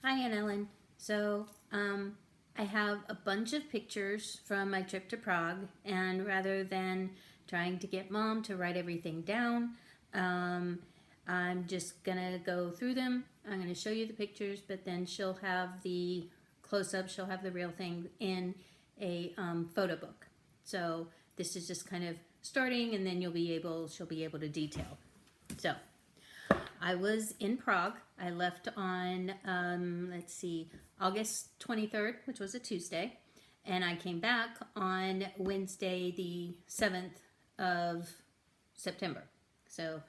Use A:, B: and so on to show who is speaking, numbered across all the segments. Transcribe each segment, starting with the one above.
A: Hi, Aunt Ellen. So, I have a bunch of pictures from my trip to Prague, and rather than trying to get Mom to write everything down, um, I'm just gonna go through them. I'm gonna show you the pictures, but then she'll have the close up, she'll have the real thing in a photo book. So, this is just kind of starting, and then she'll be able to detail. So, I was in Prague. I left on, let's see, August 23rd, which was a Tuesday. And I came back on Wednesday, the 7th of September. So,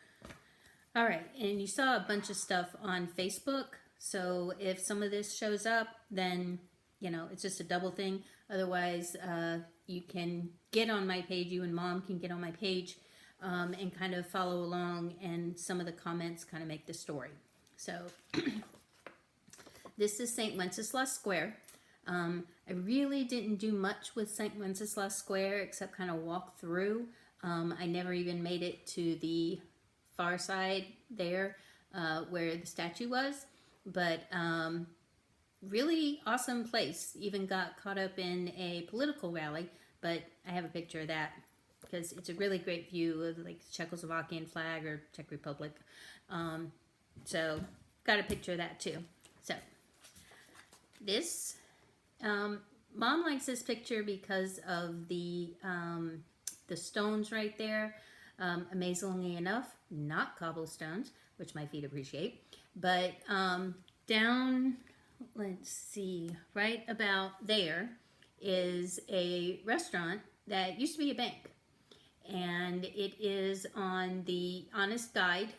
A: all right. And you saw a bunch of stuff on Facebook. So if some of this shows up, then, it's just a double thing. Otherwise, you can get on my page. You and Mom can get on my page and kind of follow along, and some of the comments kind of make the story. So this is St. Wenceslas Square. I really didn't do much with St. Wenceslas Square except kind of walk through. I never even made it to the far side there where the statue was, but really awesome place. Even got caught up in a political rally, but I have a picture of that because it's a really great view of like the Czechoslovakian flag or Czech Republic. So got a picture of that too. So this, Mom likes this picture because of the stones right there. Amazingly enough, not cobblestones, which my feet appreciate, but down, let's see, right about there is a restaurant that used to be a bank, and it is on the Honest Guide.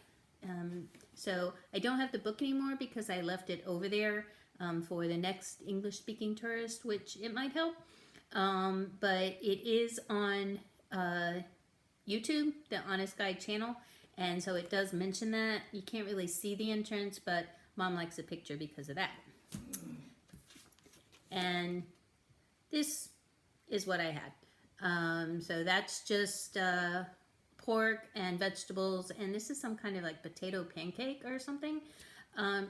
A: So I don't have the book anymore because I left it over there for the next English-speaking tourist, which it might help. But it is on YouTube, the Honest Guide channel, and so it does mention that. You can't really see the entrance, but Mom likes the picture because of that. And this is what I had. So that's just pork and vegetables, and this is some kind of like potato pancake or something.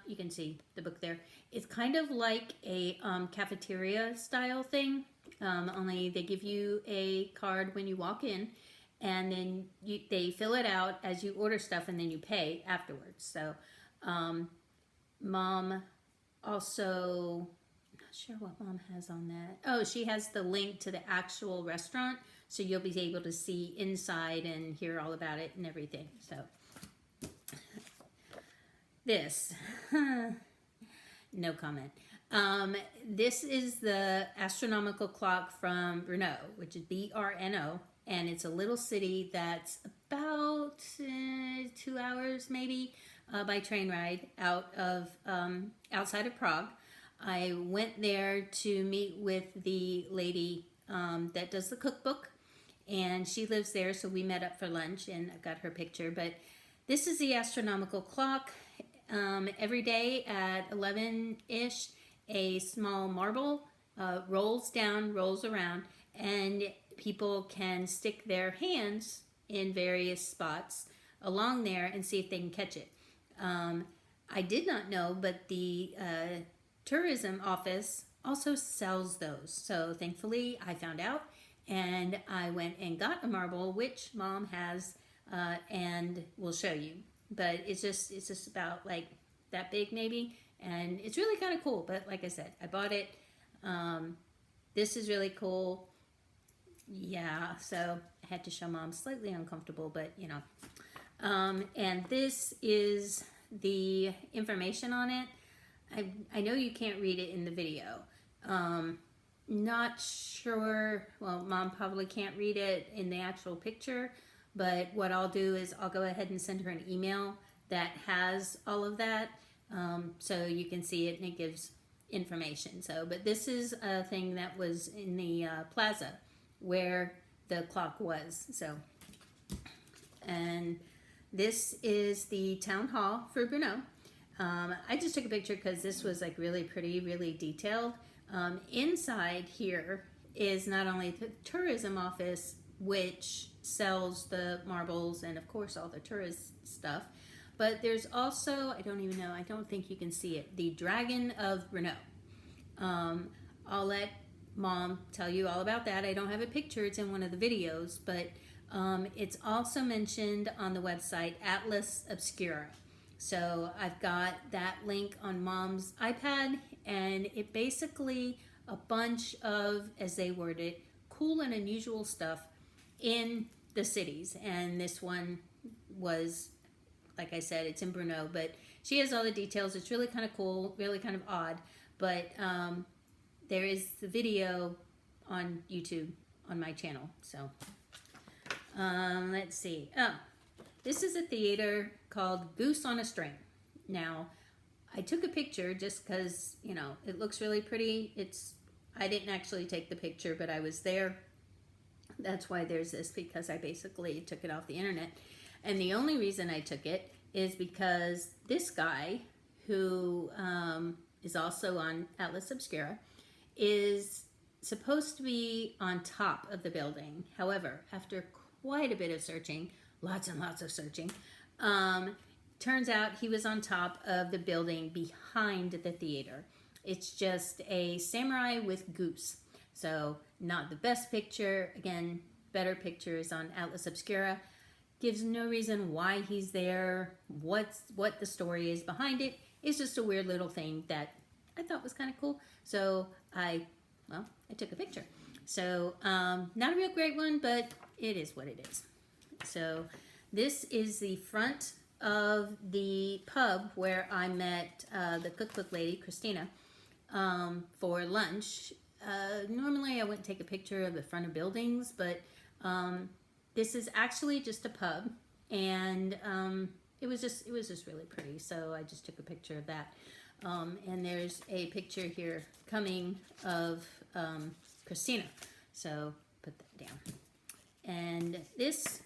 A: You can see the book there. It's kind of like a cafeteria style thing, only they give you a card when you walk in, and then they fill it out as you order stuff, and then you pay afterwards. So Mom also, I'm not sure what Mom has on that. Oh, she has the link to the actual restaurant, so you'll be able to see inside and hear all about it and everything. So this, no comment. This is the astronomical clock from Brno, which is Brno, and it's a little city that's about 2 hours maybe by train ride out of outside of Prague. I went there to meet with the lady that does the cookbook, and she lives there, so we met up for lunch, and I've got her picture. But this is the astronomical clock. Every day at 11-ish, a small marble rolls down, rolls around, and people can stick their hands in various spots along there and see if they can catch it. I did not know, but the tourism office also sells those. So thankfully I found out, and I went and got a marble, which Mom has, and will show you. But it's just about like that big maybe, and it's really kind of cool. But like I said, I bought it. This is really cool. Yeah, so I had to show Mom. Slightly uncomfortable, but and this is the information on it. I know you can't read it in the video. Not sure, well, Mom probably can't read it in the actual picture, but what I'll do is I'll go ahead and send her an email that has all of that, so you can see it, and it gives information. So, but this is a thing that was in the plaza where the clock was. So, and this is the town hall for Brno. I just took a picture because this was like really pretty, really detailed. Inside here is not only the tourism office, which sells the marbles and of course all the tourist stuff, But there's also, I don't even know, I don't think you can see it, the Dragon of Brno. I'll let Mom tell you all about that. I don't have a picture, it's in one of the videos, but it's also mentioned on the website Atlas Obscura. So I've got that link on Mom's iPad, and it basically a bunch of, as they word it, cool and unusual stuff in the cities. And this one was, like I said, it's in Brno, but she has all the details. It's really kind of cool, really kind of odd, but there is the video on YouTube on my channel. So let's see. Oh, this is a theater called Goose on a String. Now, I took a picture just because, you know, it looks really pretty. I didn't actually take the picture, but I was there. That's why there's this, because I basically took it off the internet. And the only reason I took it is because this guy, who is also on Atlas Obscura, is supposed to be on top of the building. However, after quite a bit of searching, lots and lots of searching, turns out he was on top of the building behind the theater. It's just a samurai with goose. So not the best picture. Again, better picture is on Atlas Obscura. Gives no reason why he's there, what the story is behind it. It's just a weird little thing that I thought was kind of cool. So I took a picture. So not a real great one, but it is what it is. So this is the front of the pub where I met the cookbook lady, Christina, for lunch. Normally I wouldn't take a picture of the front of buildings, but this is actually just a pub, and it was just really pretty. So I just took a picture of that. And there's a picture here coming of Christina. So put that down. And this,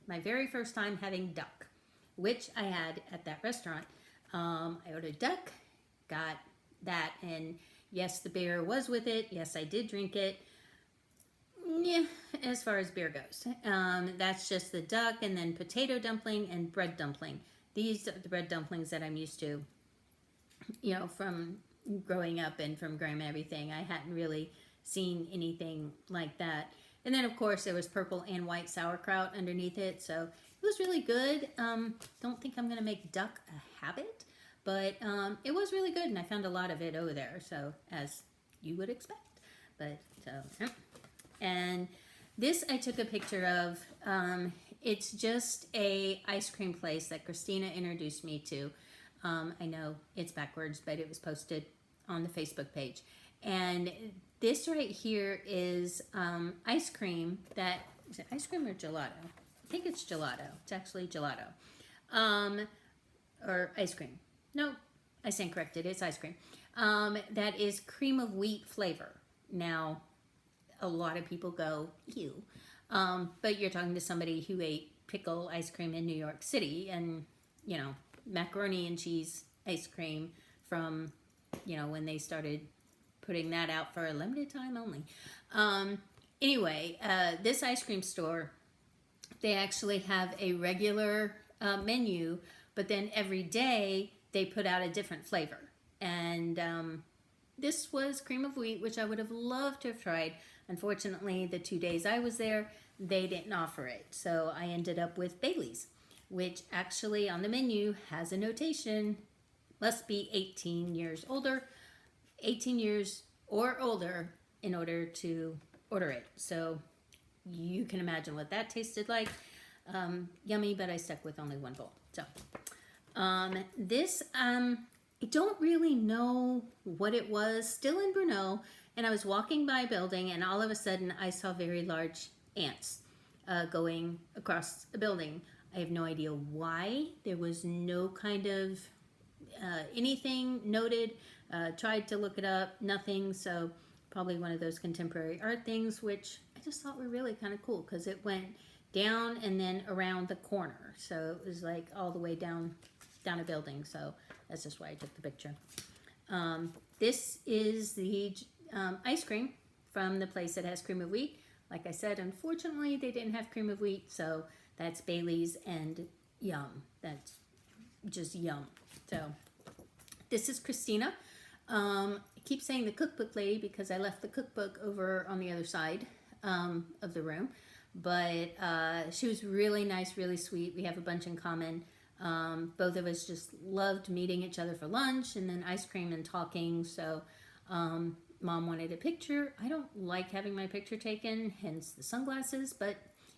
A: my very first time having duck, which I had at that restaurant. I ordered duck, got that, and yes, the beer was with it. Yes, I did drink it. Yeah, as far as beer goes. That's just the duck, and then potato dumpling and bread dumpling. These are the bread dumplings that I'm used to, you know, from growing up and from grandma, everything. I hadn't really seen anything like that. And then, of course, there was purple and white sauerkraut underneath it. So it was really good. Don't think I'm going to make duck a habit, but it was really good. And I found a lot of it over there. So as you would expect. But so, yeah. And this I took a picture of. It's just a ice cream place that Christina introduced me to. I know it's backwards, but it was posted on the Facebook page. And this right here is ice cream that, is it ice cream or gelato? I think it's gelato. It's actually gelato. Or ice cream. No, I stand corrected. It's ice cream. That is cream of wheat flavor. Now, a lot of people go, ew. But you're talking to somebody who ate pickle ice cream in New York City, and, you know, macaroni and cheese ice cream from, you know, when they started putting that out for a limited time only. Anyway, this ice cream store, they actually have a regular menu, but then every day they put out a different flavor. And this was cream of wheat, which I would have loved to have tried. Unfortunately, the 2 days I was there, they didn't offer it. So I ended up with Bailey's, which actually on the menu has a notation, must be 18 years older, 18 years or older in order to order it. So you can imagine what that tasted like. Yummy, but I stuck with only one bowl. So this, I don't really know what it was, still in Brno, and I was walking by a building, and all of a sudden I saw very large ants going across a building. I have no idea why. There was no kind of anything noted. Tried to look it up, nothing. So probably one of those contemporary art things, which I just thought were really kind of cool because it went down and then around the corner. So it was like all the way down a building. So that's just why I took the picture. This is the ice cream from the place that has cream of wheat. Like I said, unfortunately, they didn't have cream of wheat, so that's Bailey's, and yum. That's just yum. So this is Christina. I keep saying the cookbook lady because I left the cookbook over on the other side of the room. But she was really nice, really sweet. We have a bunch in common. Both of us just loved meeting each other for lunch and then ice cream and talking. So Mom wanted a picture. I don't like having my picture taken, hence the sunglasses, but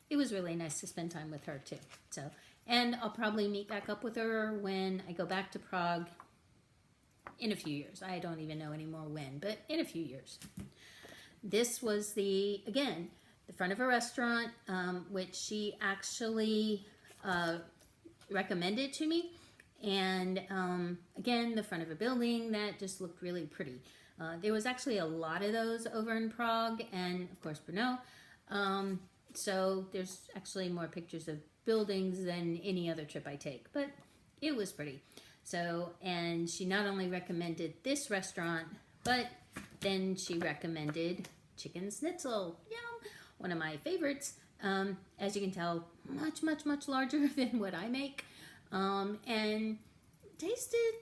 A: it was really nice to spend time with her too. So, and I'll probably meet back up with her when I go back to Prague in a few years. I don't even know anymore when, but in a few years. This was again, the front of a restaurant, which she actually recommended to me. And again, the front of a building that just looked really pretty. There was actually a lot of those over in Prague and, of course, Brno. So there's actually more pictures of buildings than any other trip I take, but it was pretty. So, and she not only recommended this restaurant, but then she recommended Chicken Schnitzel. Yum! One of my favorites. As you can tell, much, much, much larger than what I make. And tasted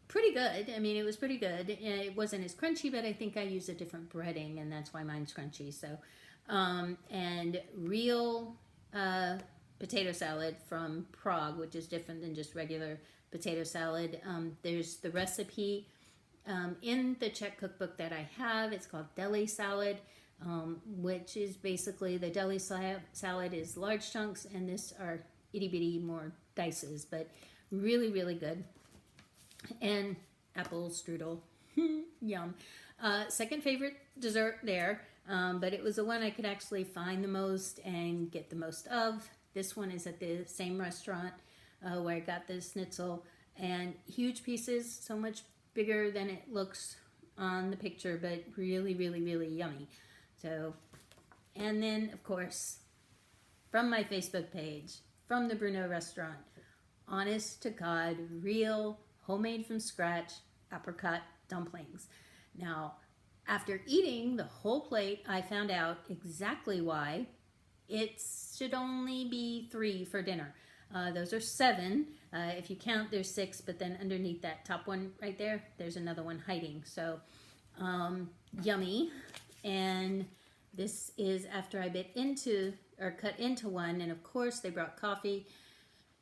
A: pretty good. I mean, it was pretty good. It wasn't as crunchy, but I think I used a different breading, and that's why mine's crunchy. So, and real potato salad from Prague, which is different than just regular potato salad. There's the recipe in the Czech cookbook that I have. It's called deli salad, which is basically the deli salad is large chunks, and this are itty bitty more dices, but really, really good. And apple strudel, yum. Second favorite dessert there, but it was the one I could actually find the most and get the most of. This one is at the same restaurant where I got the schnitzel, and huge pieces, so much bigger than it looks on the picture, but really, really, really yummy. So, and then of course, from my Facebook page, from the Brno restaurant, honest to God, real, homemade from scratch, apricot dumplings. Now, after eating the whole plate, I found out exactly why. It should only be 3 for dinner. Those are 7. If you count, there's 6, but then underneath that top one right there, there's another one hiding. So, yummy. And this is after I bit into, or cut into one, and of course they brought coffee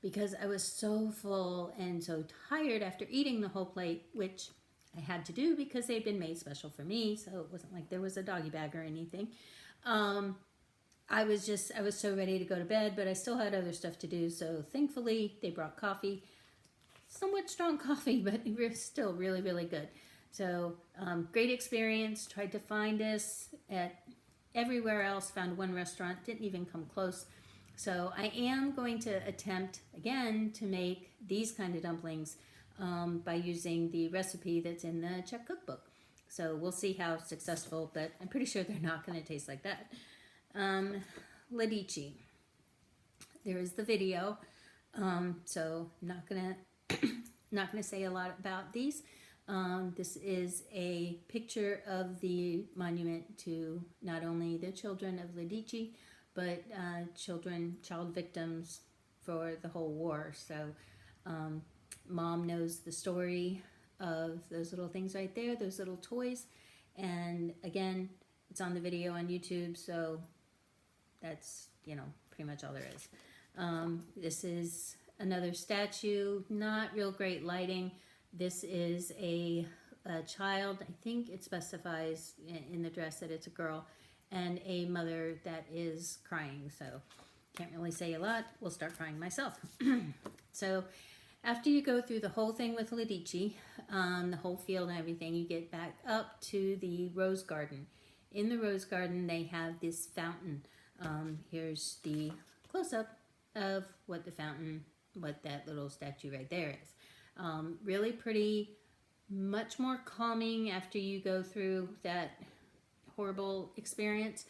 A: because I was so full and so tired after eating the whole plate, which I had to do because they'd been made special for me, so it wasn't like there was a doggy bag or anything. I was so ready to go to bed, but I still had other stuff to do, so thankfully they brought coffee. Somewhat strong coffee, but it was still really, really good. So, great experience. Tried to find this at everywhere else, found one restaurant, didn't even come close. So I am going to attempt again to make these kind of dumplings by using the recipe that's in the Czech cookbook. So we'll see how successful, but I'm pretty sure they're not going to taste like that. Ladici. There is the video. So not gonna say a lot about these. This is a picture of the monument to not only the children of Ladici, but child victims for the whole war. So Mom knows the story of those little things right there, those little toys. And again, it's on the video on YouTube, so that's, pretty much all there is. This is another statue, not real great lighting. This is a child, I think it specifies in the dress that it's a girl, and a mother that is crying. So can't really say a lot. We'll start crying myself. So after you go through the whole thing with Ladici, the whole field and everything, you get back up to the rose garden. In the rose garden, they have this fountain. Here's the close-up of what that little statue right there is. Really pretty, much more calming after you go through that horrible experience.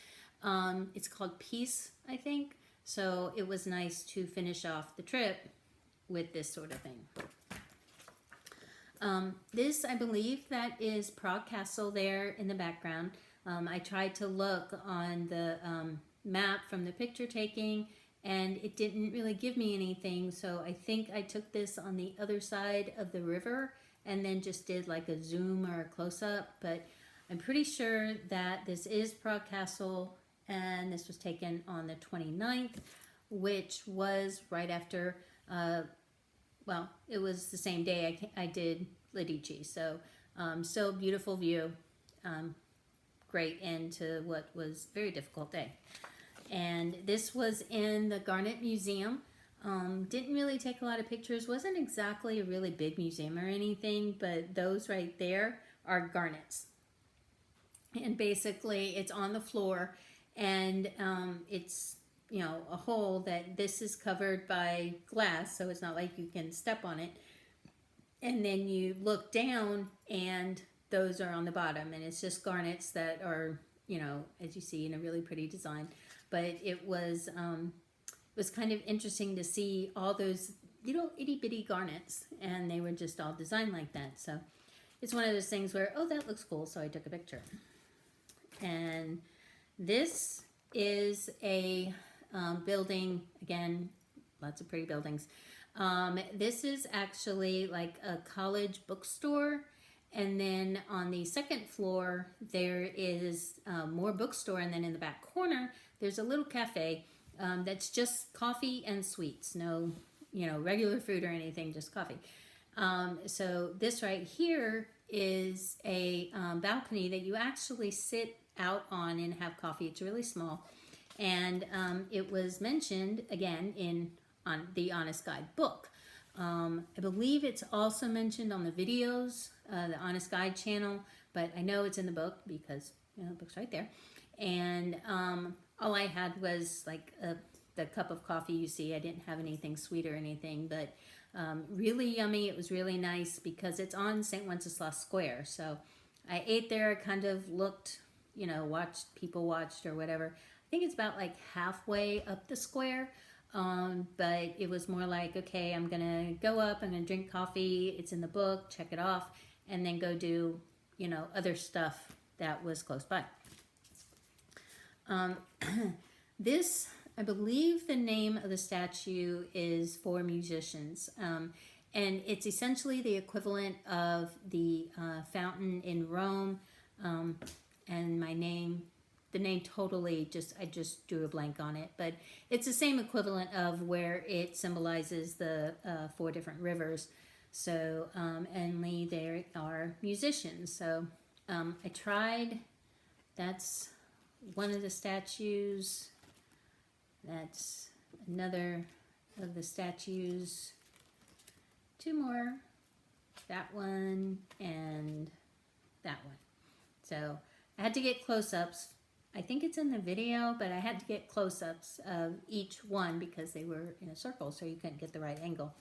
A: It's called Peace, I think. So it was nice to finish off the trip with this sort of thing. This, I believe, that is Prague Castle there in the background. I tried to look on the map from the picture taking, and it didn't really give me anything. So I think I took this on the other side of the river and then just did like a zoom or a close up. But I'm pretty sure that this is Prague Castle, and this was taken on the 29th, which was right after, well, it was the same day I did Lidice. So, still beautiful view. Great end to what was a very difficult day. And this was in the Garnet Museum. Didn't really take a lot of pictures. Wasn't exactly a really big museum or anything, but those right there are garnets. And basically it's on the floor, and it's, you know, a hole that this is covered by glass, so it's not like you can step on it. And then you look down and those are on the bottom, and it's just garnets that are, you know, as you see, in a really pretty design. But it was kind of interesting to see all those little itty bitty garnets, and they were just all designed like that. So it's one of those things where, oh, that looks cool, so I took a picture. And this is a building, again, lots of pretty buildings. This is actually like a college bookstore. And then on the second floor, there is more bookstore. And then in the back corner, there's a little cafe that's just coffee and sweets. No, you know, regular food or anything, just coffee. So this right here is a balcony that you actually sit out on and have coffee. It's really small. And it was mentioned, again, on the Honest Guide book. I believe it's also mentioned on the videos, the Honest Guide channel, but I know it's in the book because, you know, the book's right there. And all I had was like the cup of coffee you see. I didn't have anything sweet or anything, but really yummy. It was really nice because it's on St. Wenceslas Square. So I ate there, kind of looked, you know, watched or whatever. I think it's about like halfway up the square. But it was more like, okay, I'm gonna go up, I'm gonna drink coffee, it's in the book, check it off, and then go do, you know, other stuff that was close by. This, I believe the name of the statue is for musicians, and it's essentially the equivalent of the fountain in Rome, and the name totally I just drew a blank on it, but it's the same equivalent of where it symbolizes the 4 different rivers. So, only there are musicians. So, I tried, that's one of the statues. That's another of the statues. 2 more, that one and that one. So, I had to get close-ups. I think it's in the video, but I had to get close-ups of each one because they were in a circle, so you couldn't get the right angle.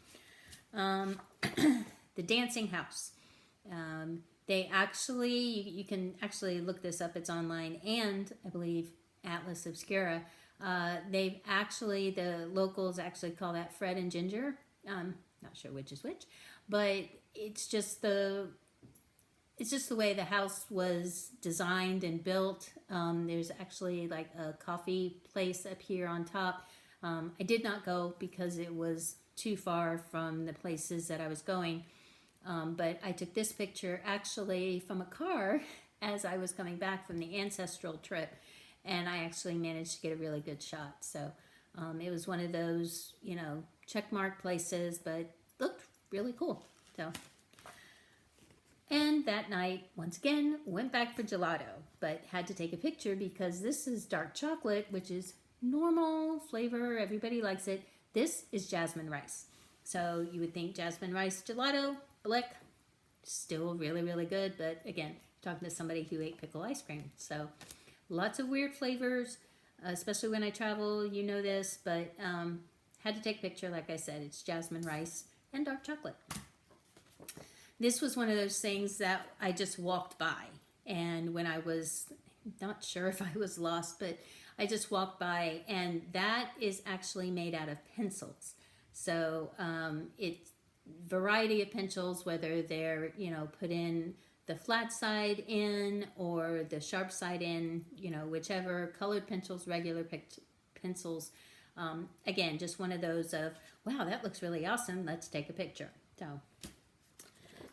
A: The dancing house. They actually, you can actually look this up. It's online, and I believe Atlas Obscura. The locals actually call that Fred and Ginger. Not sure which is which, but it's just the way the house was designed and built. There's actually like a coffee place up here on top. I did not go because it was too far from the places that I was going. But I took this picture actually from a car as I was coming back from the ancestral trip. And I actually managed to get a really good shot. So it was one of those, you know, checkmark places, but looked really cool. So. And that night, once again, went back for gelato, but had to take a picture because this is dark chocolate, which is normal flavor. Everybody likes it. This is jasmine rice. So you would think jasmine rice gelato, blick, still really, really good. But again, talking to somebody who ate pickle ice cream. So lots of weird flavors, especially when I travel, you know this, but had to take a picture. Like I said, it's jasmine rice and dark chocolate. This was one of those things that I just walked by, and when I was not sure if I was lost, but I just walked by, and that is actually made out of pencils. So it's variety of pencils, whether they're, you know, put in the flat side in or the sharp side in, you know, whichever, colored pencils, regular pencils. Again, just one of those of, wow, that looks really awesome. Let's take a picture. So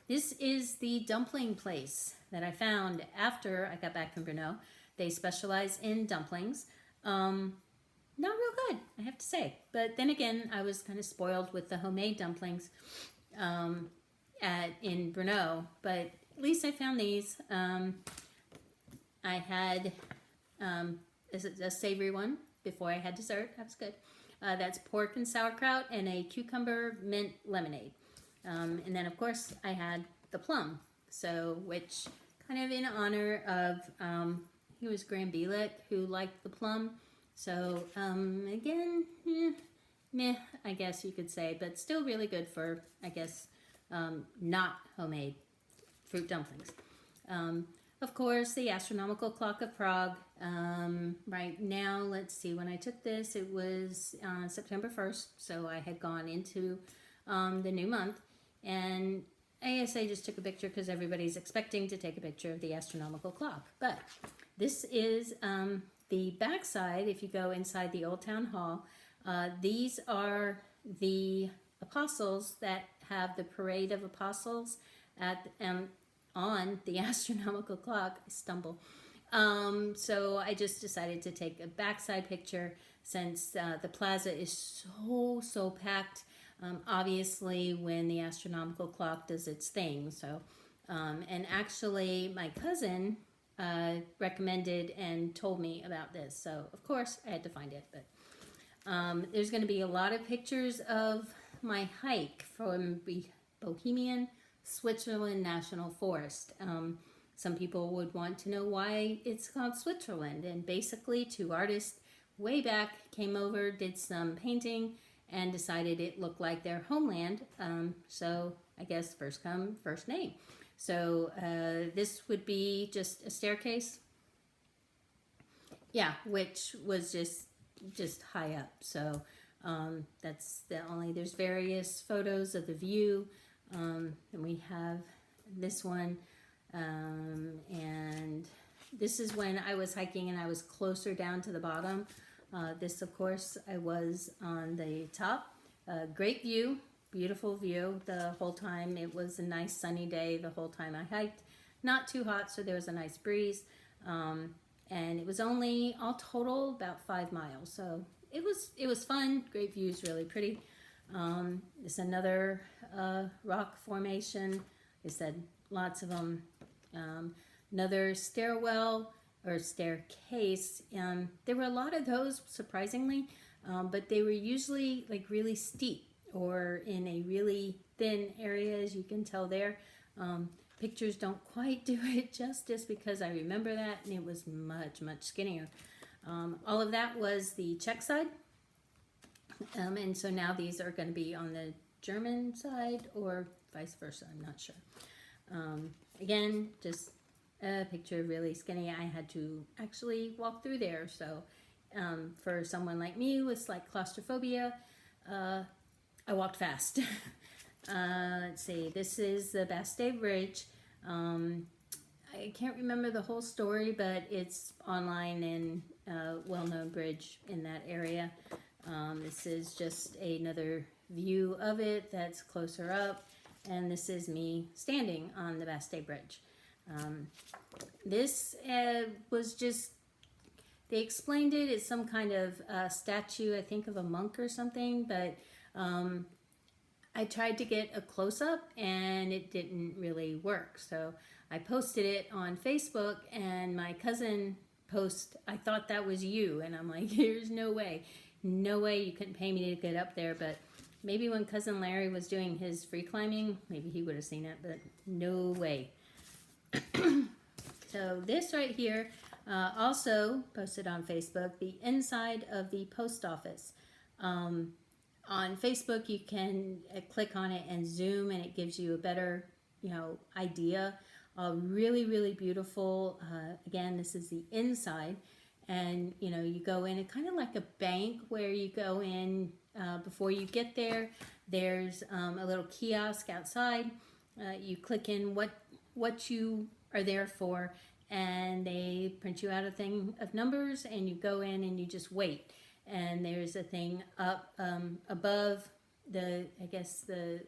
A: this is the dumpling place that I found after I got back from Brno. They specialize in dumplings. Not real good, I have to say. But then again, I was kind of spoiled with the homemade dumplings in Brno. But at least I found these. I had a savory one before I had dessert. That was good. That's pork and sauerkraut and a cucumber mint lemonade. And then, of course, I had the plum. So, which kind of in honor of, he was Graham Bielek who liked the plum. So, again, meh, I guess you could say, but still really good for, I guess, not homemade fruit dumplings. Of course, the Astronomical Clock of Prague. Right now, let's see, when I took this, it was September 1st, so I had gone into the new month, and ASA just took a picture because everybody's expecting to take a picture of the astronomical clock. But this is the backside. If you go inside the Old Town Hall, these are the apostles that have the parade of apostles at on the astronomical clock. I stumble. So I just decided to take a backside picture since the plaza is so packed. Obviously, when the astronomical clock does its thing. So, and actually, my cousin recommended and told me about this. So, of course, I had to find it. But there's going to be a lot of pictures of my hike from Bohemian Switzerland National Forest. Some people would want to know why it's called Switzerland. And basically, two artists way back came over, did some painting, and decided it looked like their homeland. So I guess first come, first name. So this would be just a staircase. Yeah, which was just high up. So that's the only, there's various photos of the view. And we have this one. And this is when I was hiking and I was closer down to the bottom. This, of course, I was on the top. Great view, beautiful view the whole time. It was a nice sunny day the whole time I hiked. Not too hot, so there was a nice breeze. And it was only, all total, about 5 miles. So it was fun. Great views, really pretty. It's another rock formation. I said lots of them. Another stairwell or staircase. There were a lot of those, surprisingly, but they were usually like really steep or in a really thin area, as you can tell there. Pictures don't quite do it justice because I remember that, and it was much skinnier. All of that was the Czech side, and so now these are going to be on the German side or vice versa, I'm not sure. Again, just a picture really skinny. I had to actually walk through there. So for someone like me with slight claustrophobia, I walked fast. Let's see. This is the Bastille Bridge. I can't remember the whole story, but it's online and a well-known bridge in that area. This is just another view of it that's closer up. And this is me standing on the Bastille Bridge. This was just, they explained it as some kind of statue, I think of a monk or something, but I tried to get a close-up and it didn't really work. So I posted it on Facebook, and my cousin posted, I thought that was you, and I'm like, there's no way you couldn't pay me to get up there. But maybe when Cousin Larry was doing his free climbing, maybe he would have seen it, but no way. So this right here, also posted on Facebook, the inside of the post office. On Facebook, you can click on it and zoom, and it gives you a better, idea. Really beautiful. Again, this is the inside, and you go in, it's kind of like a bank where you go in. Before you get there, there's a little kiosk outside. You click in what you are there for, and they print you out a thing of numbers, and you go in and you just wait. and there's a thing up above the, I guess the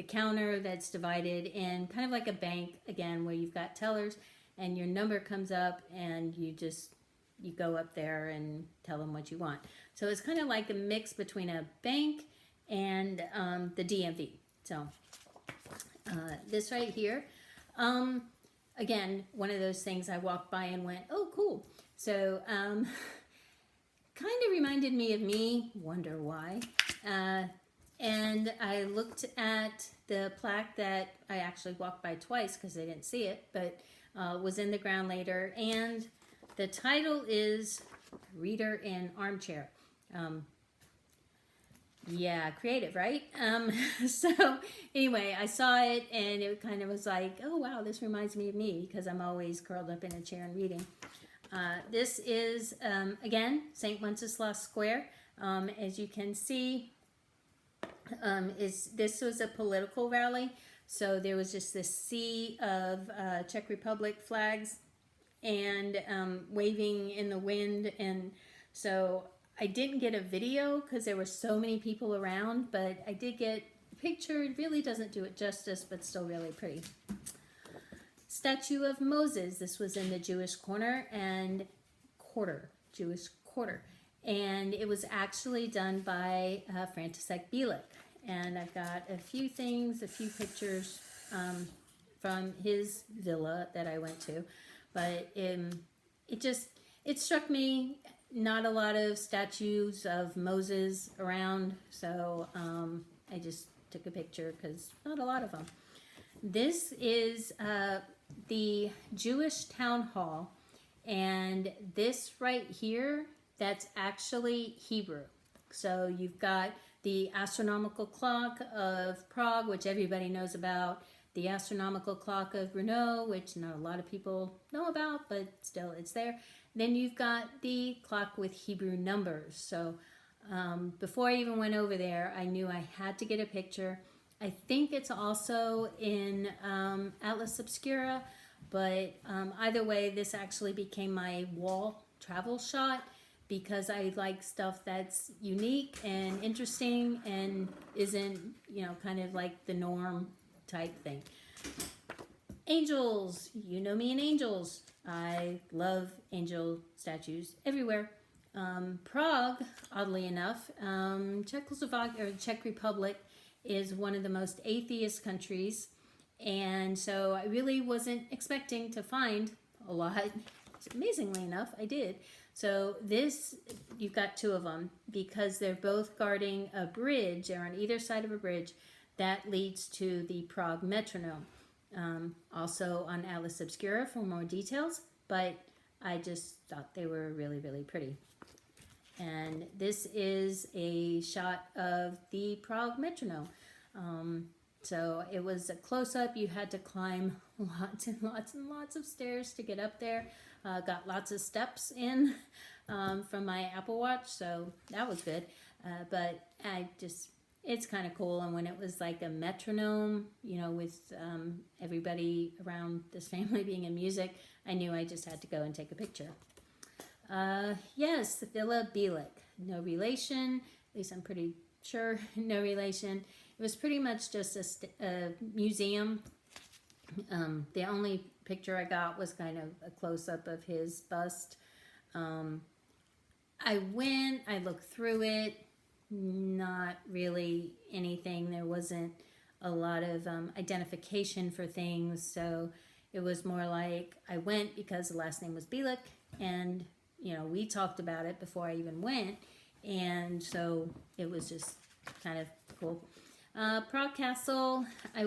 A: counter that's divided in kind of like a bank again, where you've got tellers and your number comes up and you go up there and tell them what you want. So it's kind of like a mix between a bank and the DMV. So this right here, again, one of those things I walked by and went, oh, cool. So kind of reminded me of me, wonder why. And I looked at the plaque that I actually walked by twice because I didn't see it, but was in the ground later. And the title is Reader in Armchair. Yeah, creative, right? So anyway, I saw it and it kind of was like, oh wow, this reminds me of me because I'm always curled up in a chair and reading. This is, again, St. Wenceslas Square. As you can see, this was a political rally. So there was just this sea of Czech Republic flags and waving in the wind. And so I didn't get a video because there were so many people around, but I did get a picture. It really doesn't do it justice, but still really pretty. Statue of Moses. This was in the Jewish Quarter, and it was actually done by František Bílek. And I've got a few pictures from his villa that I went to, but it struck me, not a lot of statues of Moses around, so I just took a picture because not a lot of them. This is the Jewish Town Hall, and this right here, that's actually Hebrew. So you've got the astronomical clock of Prague, which everybody knows about, the astronomical clock of Brno, which not a lot of people know about, but still it's there. Then you've got the clock with Hebrew numbers. So before I even went over there, I knew I had to get a picture. I think it's also in Atlas Obscura, but either way, this actually became my wall travel shot because I like stuff that's unique and interesting and isn't, kind of like the norm type thing. Angels, you know me and angels. I love angel statues everywhere. Prague, oddly enough, Czechoslovakia or Czech Republic is one of the most atheist countries, and so I really wasn't expecting to find a lot. Amazingly enough, I did. So this, you've got two of them because they're both guarding a bridge, or on either side of a bridge that leads to the Prague Metronome. Also on Atlas Obscura for more details, but I just thought they were really, really pretty. And this is a shot of the Prague Metronome. So it was a close-up. You had to climb lots and lots and lots of stairs to get up there. Got lots of steps in from my Apple Watch, so that was good. But it's kind of cool. And when it was like a metronome, with everybody around this family being in music, I knew I just had to go and take a picture. Yes, the Villa Bílek. No relation, at least I'm pretty sure, no relation. It was pretty much just a museum. The only picture I got was kind of a close-up of his bust. I looked through it, not really anything. There wasn't a lot of identification for things, so it was more like I went because the last name was Bílek, and we talked about it before I even went, and so it was just kind of cool. Prague Castle, I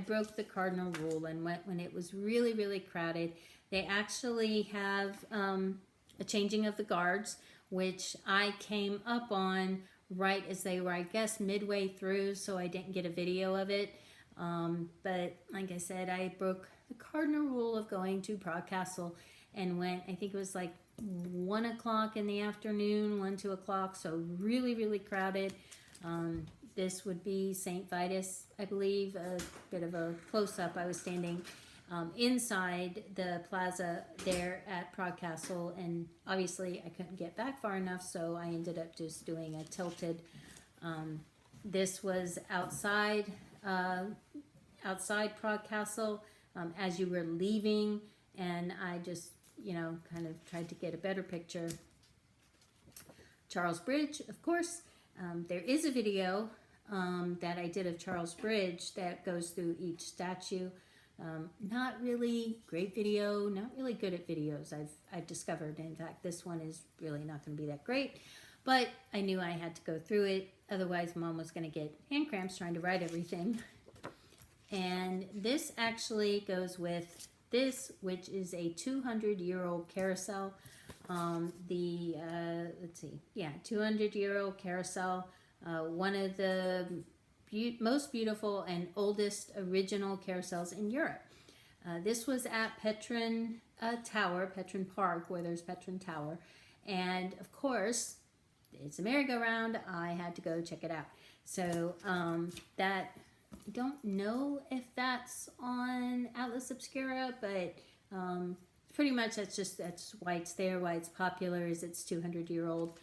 A: broke the cardinal rule and went when it was really, really crowded. They actually have a changing of the guards, which I came up on right as they were, I guess, midway through, so I didn't get a video of it. But like I said, I broke the cardinal rule of going to Prague Castle and went, I think it was like 1 o'clock in the afternoon, 1, 2 o'clock, so really, really crowded. This would be St. Vitus, I believe, a bit of a close-up. I was standing inside the plaza there at Prague Castle, and obviously I couldn't get back far enough, so I ended up just doing a tilted. This was outside Prague Castle as you were leaving, and I just, kind of tried to get a better picture. Charles Bridge, of course. There is a video that I did of Charles Bridge that goes through each statue. Not really great video, not really good at videos, I've discovered. In fact, this one is really not going to be that great, but I knew I had to go through it, otherwise Mom was going to get hand cramps trying to write everything. And this actually goes with this, which is a 200-year-old carousel. Let's see, 200-year-old carousel. One of the most beautiful and oldest original carousels in Europe. This was at Petrin Tower, Petrin Park, where there's Petrin Tower. And of course, it's a merry-go-round. I had to go check it out. So that, I don't know if that's on Atlas Obscura, but pretty much that's why it's there, why it's popular, is it's 200-year-old.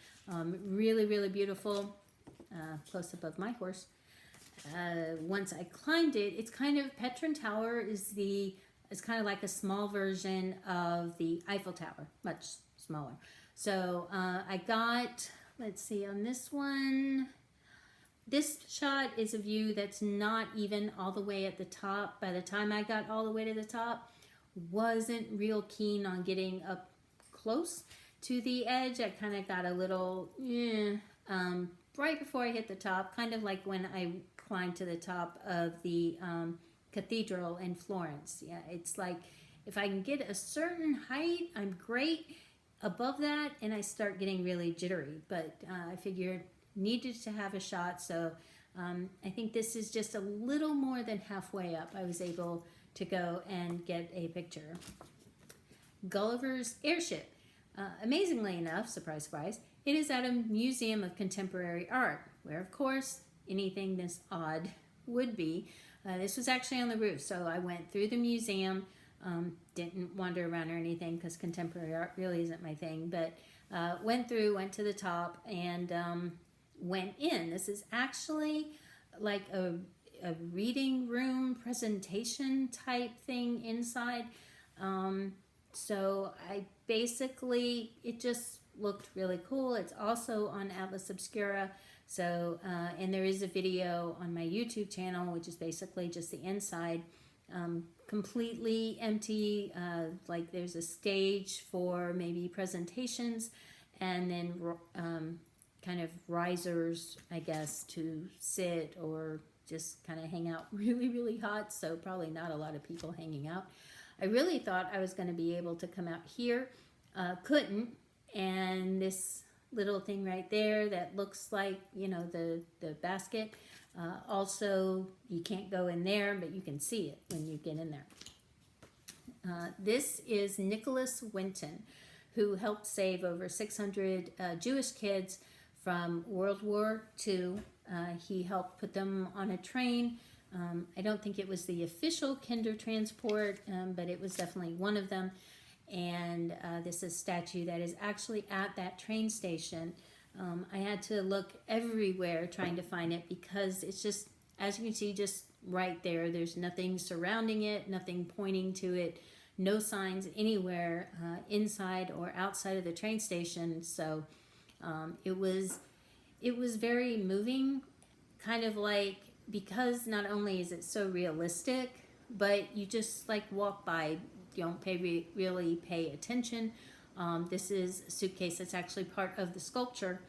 A: Really, really beautiful. Close above my horse. Once I climbed it, it's kind of, Petrin Tower is kind of like a small version of the Eiffel Tower, much smaller. So I got, let's see, on this one, this shot is a view that's not even all the way at the top. By the time I got all the way to the top, wasn't real keen on getting up close to the edge. I kind of got a little, right before I hit the top, kind of like when I climbed to the top of the cathedral in Florence. Yeah, it's like if I can get a certain height, I'm great. Above that, and I start getting really jittery. But I figured needed to have a shot, so I think this is just a little more than halfway up. I was able to go and get a picture. Gulliver's Airship. Amazingly enough, surprise, surprise, it is at a museum of contemporary art, where of course anything this odd would be. This was actually on the roof, so I went through the museum, didn't wander around or anything because contemporary art really isn't my thing, but went to the top and went in. This is actually like a reading room presentation type thing inside. So I basically, it just looked really cool. It's also on Atlas Obscura. So, and there is a video on my YouTube channel, which is basically just the inside, completely empty. Like there's a stage for maybe presentations, and then kind of risers, I guess, to sit or just kind of hang out. Really, really hot, so probably not a lot of people hanging out. I really thought I was going to be able to come out here, couldn't, and this little thing right there that looks like, the basket, also you can't go in there, but you can see it when you get in there. This is Nicholas Winton, who helped save over 600 Jewish kids from World War II. He helped put them on a train. I don't think it was the official Kindertransport, but it was definitely one of them. And this is a statue that is actually at that train station. I had to look everywhere trying to find it because it's just, as you can see, just right there. There's nothing surrounding it, nothing pointing to it, no signs anywhere inside or outside of the train station. So it was very moving, kind of like, because not only is it so realistic, but you just like walk by, you don't really pay attention. This is a suitcase that's actually part of the sculpture.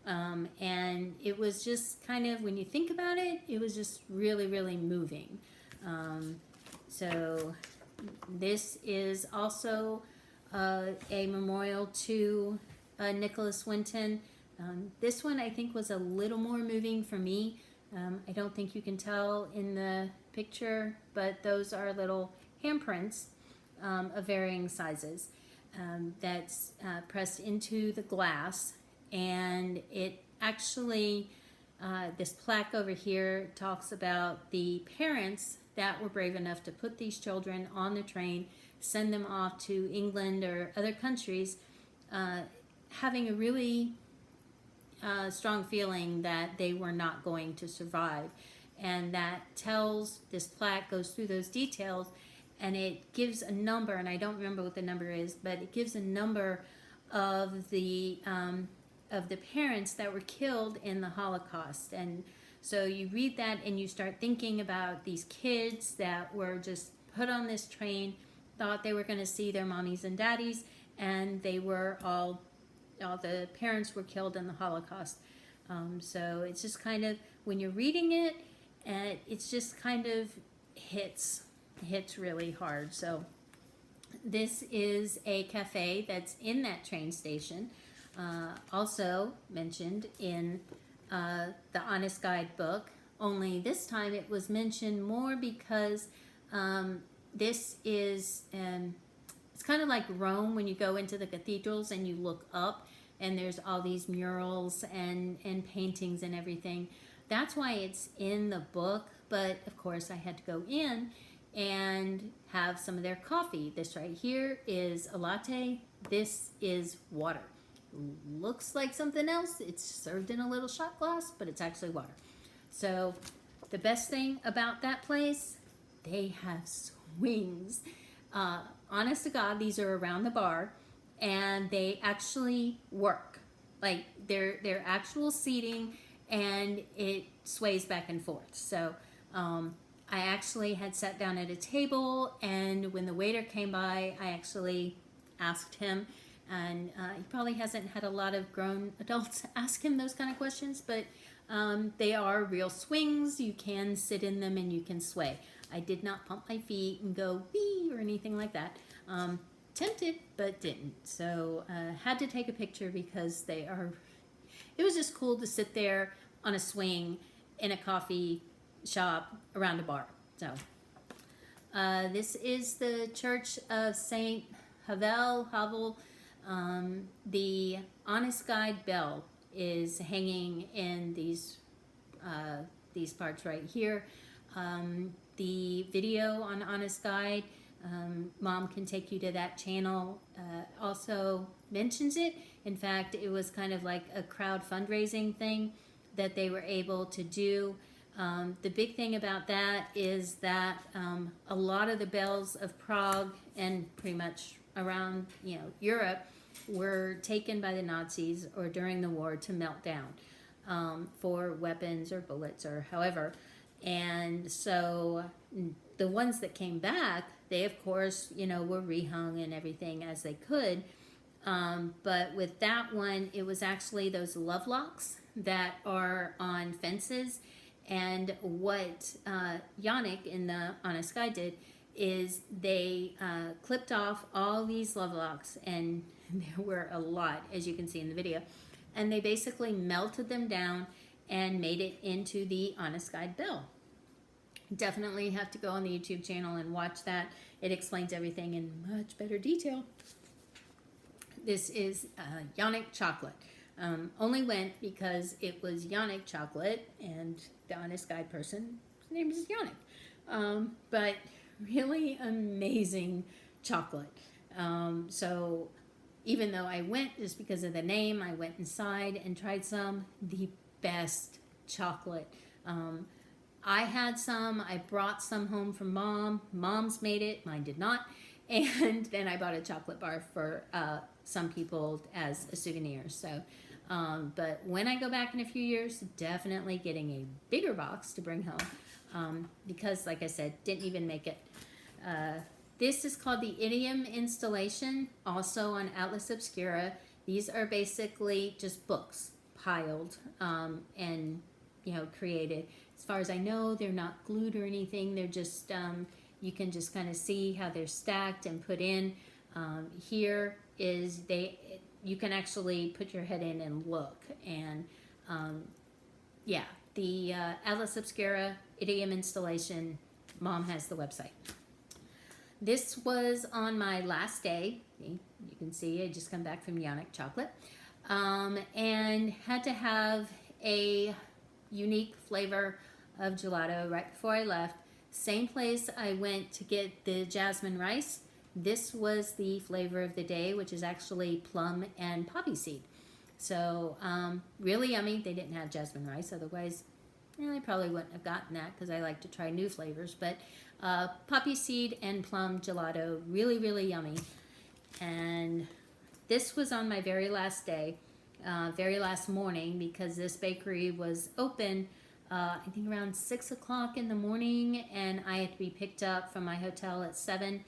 A: And it was just kind of, when you think about it, it was just really, really moving. So this is also a memorial to Nicholas Winton. This one I think was a little more moving for me. I don't think you can tell in the picture, but those are little handprints of varying sizes that's pressed into the glass. And it actually, this plaque over here talks about the parents that were brave enough to put these children on the train, send them off to England or other countries, having a really strong feeling that they were not going to survive. And that tells, this plaque goes through those details, and it gives a number, and I don't remember what the number is, but it gives a number of the parents that were killed in the Holocaust. And so you read that and you start thinking about these kids that were just put on this train, thought they were going to see their mommies and daddies, and they were all the parents were killed in the Holocaust. So it's just kind of, when you're reading it, it's just kind of hits really hard. So this is a cafe that's in that train station, also mentioned in the Honest Guide book, only this time it was mentioned more because this is, it's kind of like Rome when you go into the cathedrals and you look up and there's all these murals and paintings and everything. That's why it's in the book, but of course I had to go in and have some of their coffee. This right here is a latte. This is water. Looks like something else. It's served in a little shot glass, but it's actually water. So the best thing about that place, they have swings. Honest to God, these are around the bar, and they actually work. Like they're actual seating, and it sways back and forth. So I actually had sat down at a table, and when the waiter came by, I actually asked him, and he probably hasn't had a lot of grown adults ask him those kind of questions, but they are real swings. You can sit in them and you can sway. I did not pump my feet and go wee or anything like that. Tempted, but didn't. So had to take a picture because it was just cool to sit there on a swing in a coffee shop around a bar. So this is the Church of Saint Havel. The Honest Guide bell is hanging in these parts right here. The video on Honest Guide, Mom can take you to that channel, also mentions it. In fact, it was kind of like a crowd fundraising thing that they were able to do. The big thing about that is that a lot of the bells of Prague and pretty much around Europe were taken by the Nazis or during the war to melt down for weapons or bullets or however. And so the ones that came back, they of course were rehung and everything as they could. But with that one, it was actually those love locks that are on fences. And what Yannick in the Honest Guide did is they clipped off all these love locks, and there were a lot, as you can see in the video, and they basically melted them down and made it into the Honest Guide bell. Definitely have to go on the YouTube channel and watch that. It explains everything in much better detail. This is Yannick chocolate. Only went because it was Yannick chocolate, and the Honest Guide person, his name is Yannick. But really amazing chocolate. So even though I went just because of the name, I went inside and tried some. The best chocolate. I had some. I brought some home from Mom. Mom's made it. Mine did not. And then I bought a chocolate bar for some people as a souvenir. So, but when I go back in a few years, definitely getting a bigger box to bring home because, like I said, didn't even make it. This is called the Idiom Installation, also on Atlas Obscura. These are basically just books piled and created. As far as I know, they're not glued or anything. They're just you can just kind of see how they're stacked and put in. Here is you can actually put your head in and look. And yeah, the Atlas Obscura Idiom Installation, Mom has the website. This was on my last day. You can see I just come back from Yannick chocolate and had to have a unique flavor of gelato right before I left. Same place I went to get the jasmine rice. This was the flavor of the day, which is actually plum and poppy seed. So really yummy. They didn't have jasmine rice, otherwise I probably wouldn't have gotten that because I like to try new flavors. But poppy seed and plum gelato, really, really yummy. And this was on my very last day, very last morning, because this bakery was open I think around 6 o'clock in the morning, and I had to be picked up from my hotel at 7.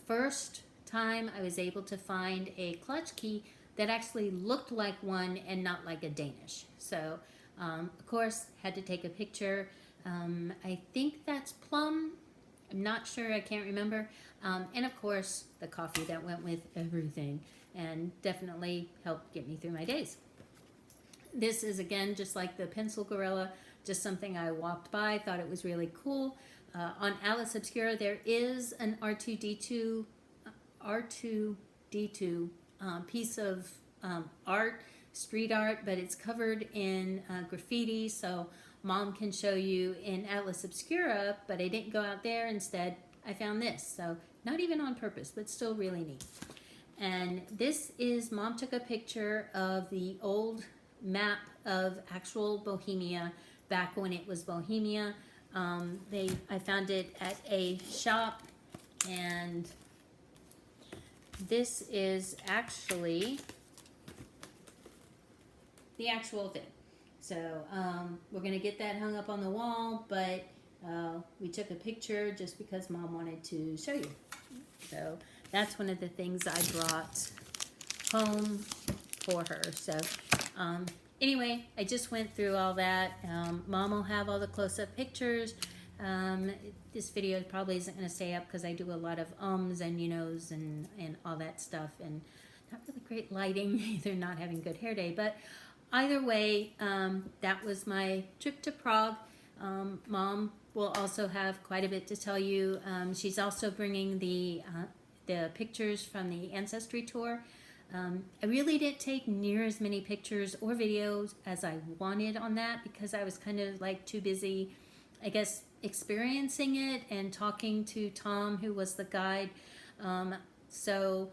A: First time I was able to find a clutch key that actually looked like one and not like a Danish. So, of course, had to take a picture. I think that's plum. I'm not sure, I can't remember. And of course, the coffee that went with everything and definitely helped get me through my days. This is, again, just like the pencil gorilla, just something I walked by, thought it was really cool. On Atlas Obscura, there is an R2-D2 piece of art, street art, but it's covered in graffiti, so Mom can show you in Atlas Obscura, but I didn't go out there. Instead, I found this, so not even on purpose, but still really neat. And this is, Mom took a picture of the old map of actual Bohemia back when it was Bohemia. I found it at a shop, and this is actually the actual thing. So we're gonna get that hung up on the wall, but we took a picture just because Mom wanted to show you. So that's one of the things I brought home for her. So anyway, I just went through all that. Mom will have all the close-up pictures. This video probably isn't going to stay up because I do a lot of ums and and all that stuff, and not really great lighting, either not having good hair day. But either way, that was my trip to Prague. Mom will also have quite a bit to tell you. She's also bringing the pictures from the Ancestry tour. I really didn't take near as many pictures or videos as I wanted on that because I was kind of like too busy, I guess, experiencing it and talking to Tom, who was the guide. So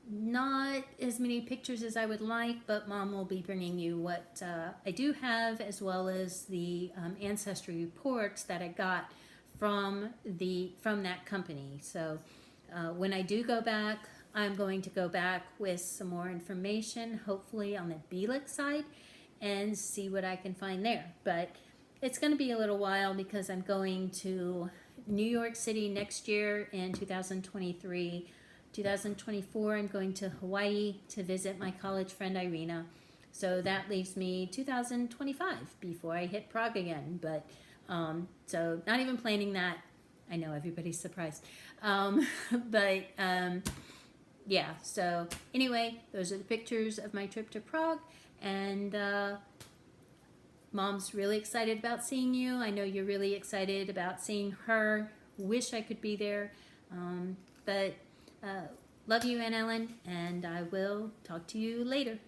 A: not as many pictures as I would like, but Mom will be bringing you what I do have, as well as the Ancestry reports that I got from that company. So when I do go back, I'm going to go back with some more information, hopefully on the Bielik side, and see what I can find there. But it's going to be a little while because I'm going to New York City next year in 2023. 2024, I'm going to Hawaii to visit my college friend Irina. So that leaves me 2025 before I hit Prague again. But so not even planning that. I know everybody's surprised. Yeah, so anyway, those are the pictures of my trip to Prague, and Mom's really excited about seeing you. I know you're really excited about seeing her. Wish I could be there, but love you, Aunt Ellen, and I will talk to you later.